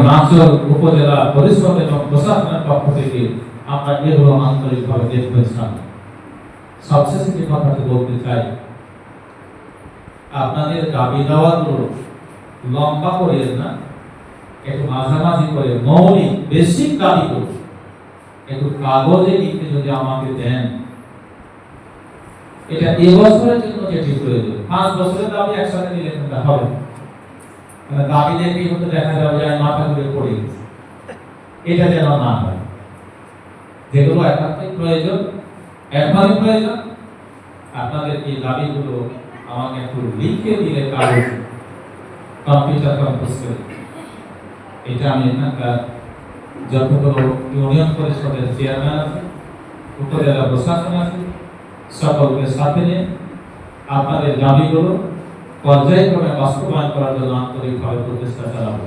নাচর উপজেলা পরিষদ এবং প্রশাসনের পক্ষ থেকে আমরা এগুলো আন্তরিকভাবে দেখবেন। সবশেষে যে কথাটি বলতে চাই, আপনাদের দাবি দাওয়াগুলো লম্বা করে না, একটু মাঝামাঝি করে মৌলিক বেসিক দাবিগুলো একটু কাগজে লিখে যদি আমাকে দেন, এটা এবছরের জন্য যেটি প্রয়োজন, 5 বছরের দাবি একসাথে নিলে কিন্তু হবে না। দাবি দেখেই হতে দেখা যাবে যে মাথা ঘুরে পড়ে গেছে, এটা যেন না হয়। যেগুলো একাত্মিক প্রয়োজন, এখনই প্রয়োজন, আপনাদের এই দাবিগুলো আমাকে একটু লিখে দিলে কাগজ কম্পিউটার কম্পোজ করে, এটা আমি এখানকার যতগুলো ইউনিয়ন পরিষদের চেয়ারম্যান আছে, উপজেলা প্রশাসন আছে, সকলকে সাথে নিয়ে আপনাদের দাবিগুলো পর্যায়ক্রমে বাস্তবায়ন করার জন্য আন্তরিকভাবে প্রচেষ্টা চালাবো।